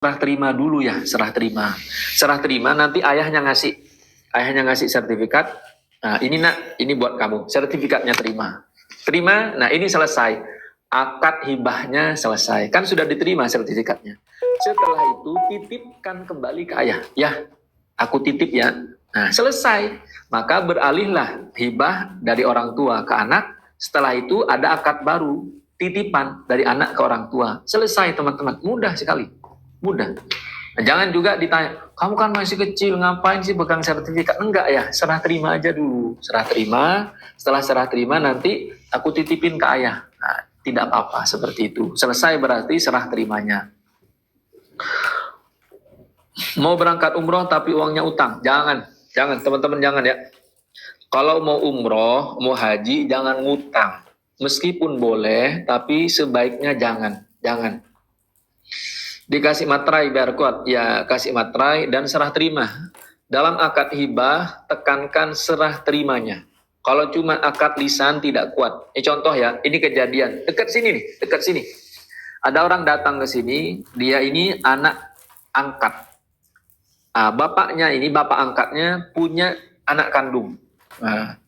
serah terima dulu ya, serah terima. Serah terima nanti ayahnya ngasih sertifikat. Nah, ini nak, ini buat kamu. Sertifikatnya terima. Terima, nah ini selesai. Akad hibahnya selesai. Kan sudah diterima sertifikatnya. Setelah itu titipkan kembali ke ayah. Ya, aku titip ya. Nah, selesai. Maka beralihlah hibah dari orang tua ke anak. Setelah itu ada akad baru, titipan dari anak ke orang tua. Selesai teman-teman, mudah sekali. Mudah. Nah, jangan juga ditanya, kamu kan masih kecil, ngapain sih pegang sertifikat? Enggak ya, serah terima aja dulu. Serah terima, setelah serah terima nanti aku titipin ke ayah. Nah, tidak apa-apa seperti itu. Selesai berarti serah terimanya. Mau berangkat umroh tapi uangnya utang? Jangan teman-teman, jangan ya. Kalau mau umroh, mau haji, jangan ngutang. Meskipun boleh, tapi sebaiknya jangan. Dikasih materai biar kuat, ya kasih materai dan serah terima. Dalam akad hibah, tekankan serah terimanya. Kalau cuma akad lisan tidak kuat. Ini contoh ya, ini kejadian. Dekat sini nih, dekat sini. Ada orang datang ke sini, dia ini anak angkat. Bapaknya ini, bapak angkatnya punya anak kandung. Nah,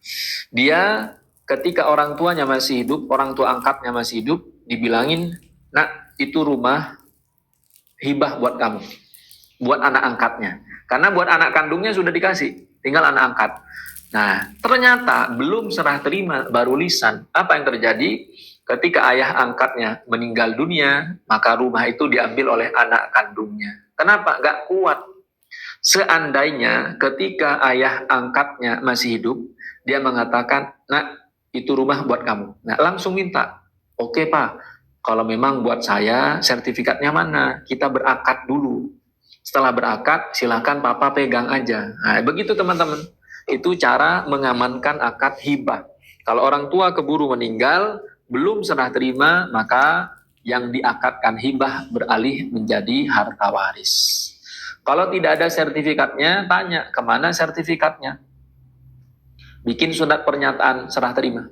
dia ketika orang tuanya masih hidup, orang tua angkatnya masih hidup, dibilangin, nak itu rumah hibah buat kamu, buat anak angkatnya. Karena buat anak kandungnya sudah dikasih, tinggal anak angkat. Nah, ternyata belum serah terima, baru lisan. Apa yang terjadi? Ketika ayah angkatnya meninggal dunia, maka rumah itu diambil oleh anak kandungnya. Kenapa? Gak kuat. Seandainya ketika ayah angkatnya masih hidup, dia mengatakan, nak, itu rumah buat kamu. Nah, langsung minta, oke pak, kalau memang buat saya, sertifikatnya mana? Kita berakad dulu. Setelah berakad, silakan papa pegang aja. Nah, begitu teman-teman. Itu cara mengamankan akad hibah. Kalau orang tua keburu meninggal, belum serah terima, maka yang diakadkan hibah beralih menjadi harta waris. Kalau tidak ada sertifikatnya, tanya kemana sertifikatnya. Bikin surat pernyataan serah terima.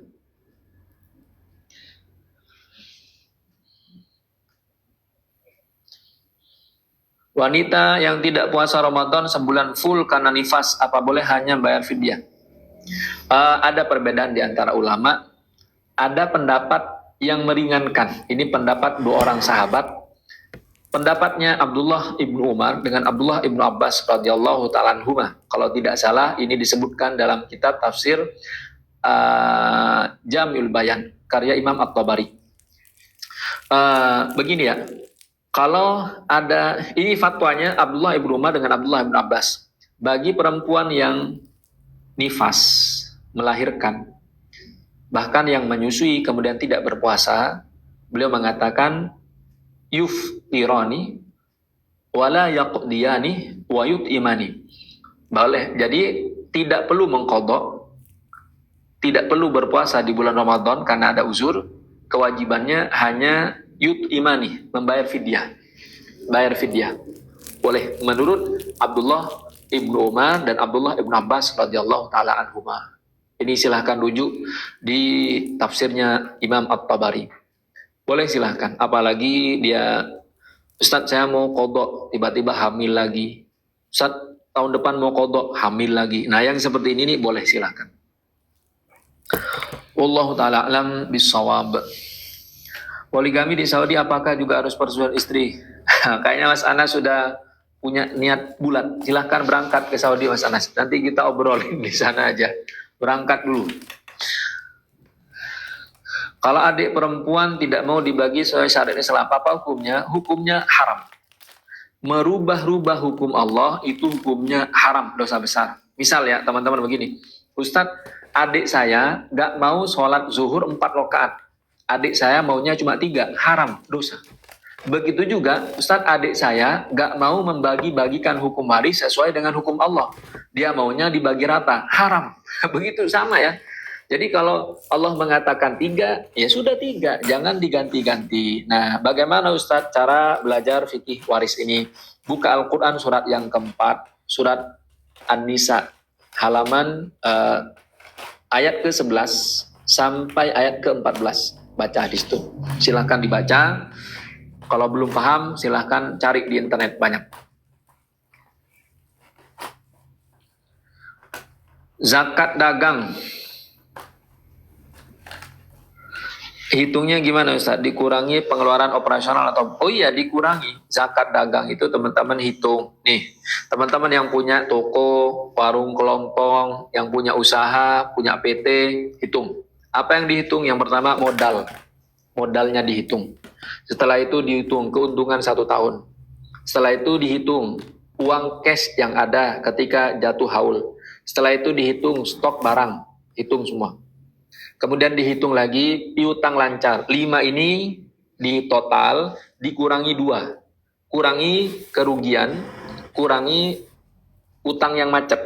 Wanita yang tidak puasa Ramadan sebulan full karena nifas, apa boleh hanya bayar fidyah? Ada perbedaan di antara ulama. Ada pendapat yang meringankan. Ini pendapat dua orang sahabat. Pendapatnya Abdullah ibnu Umar dengan Abdullah ibnu Abbas radhiyallahu ta'ala anhuma. Kalau tidak salah, ini disebutkan dalam kitab tafsir Jam'ul Bayan, karya Imam At-Tabari. Begini ya. Kalau ada, ini fatwanya Abdullah ibnu Umar dengan Abdullah ibnu Abbas. Bagi perempuan yang nifas, melahirkan, bahkan yang menyusui kemudian tidak berpuasa, beliau mengatakan, yuftirani wala yaqdiyani wa yut'imani. Boleh, jadi tidak perlu mengqadha, tidak perlu berpuasa di bulan Ramadan karena ada uzur. Kewajibannya hanya yut'imani, membayar fidyah. Bayar fidyah. Boleh menurut Abdullah ibnu Umar dan Abdullah ibnu Abbas radhiyallahu taala anhuma. Ini silahkan rujuk di tafsirnya Imam At-Tabari. Boleh silahkan. Apalagi dia, Ustadz saya mau qadha, tiba-tiba hamil lagi. Ustadz tahun depan mau qadha, hamil lagi. Nah yang seperti ini nih boleh silahkan. Wallahu ta'ala alam bisawab. Poligami di Saudi apakah juga harus persetujuan istri? Kayaknya Mas Anas sudah punya niat bulat. Silahkan berangkat ke Saudi Mas Anas. Nanti kita obrolin di sana aja. Berangkat dulu. Kalau adik perempuan tidak mau dibagi sesuai syariat Islam, apa hukumnya? Hukumnya haram. Merubah-rubah hukum Allah itu hukumnya haram, dosa besar. Misal ya teman-teman begini, Ustadz, adik saya gak mau sholat zuhur 4 rakaat. Adik saya maunya cuma 3, haram, dosa. Begitu juga, Ustadz, adik saya gak mau membagi-bagikan hukum waris sesuai dengan hukum Allah. Dia maunya dibagi rata, haram. Begitu sama ya. Jadi kalau Allah mengatakan 3, ya sudah 3, jangan diganti-ganti. Nah, bagaimana Ustadz cara belajar fikih waris ini? Buka Al-Quran surat yang keempat, surat An-Nisa, halaman ayat ke-11 sampai ayat ke-14. Baca di situ. Silahkan dibaca. Kalau belum paham, silahkan cari di internet banyak. Zakat dagang. Hitungnya gimana Ustaz? Dikurangi pengeluaran operasional atau? Oh iya, dikurangi. Zakat dagang itu teman-teman hitung. Nih, teman-teman yang punya toko, warung kelontong, yang punya usaha, punya PT, hitung. Apa yang dihitung? Yang pertama modal. Modalnya dihitung. Setelah itu dihitung keuntungan 1 tahun. Setelah itu dihitung uang cash yang ada ketika jatuh haul. Setelah itu dihitung stok barang. Hitung semua. Kemudian dihitung lagi piutang lancar. 5 ini di total dikurangi 2. Kurangi kerugian, kurangi utang yang macet.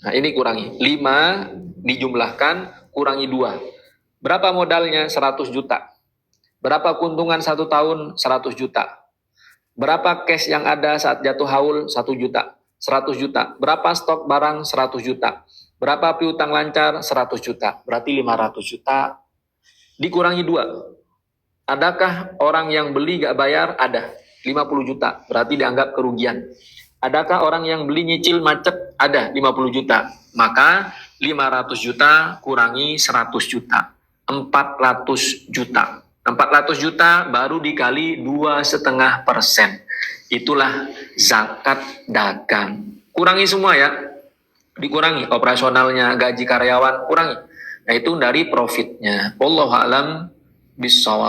Nah ini kurangi. 5 dijumlahkan, kurangi 2. Berapa modalnya? 100 juta. Berapa keuntungan 1 tahun? 100 juta. Berapa cash yang ada saat jatuh haul? 1 juta. 100 juta. Berapa stok barang? 100 juta. Berapa piutang lancar? 100 juta. Berarti 500 juta. Dikurangi 2. Adakah orang yang beli gak bayar? Ada. 50 juta. Berarti dianggap kerugian. Adakah orang yang beli nyicil macet? Ada. 50 juta. Maka 500 juta kurangi 100 juta. 400 juta. 400 juta baru dikali 2,5%. Itulah zakat dagang. Kurangi semua ya. Dikurangi operasionalnya, gaji karyawan, kurangi. Nah itu dari profitnya. Wallahu a'lam bishawab.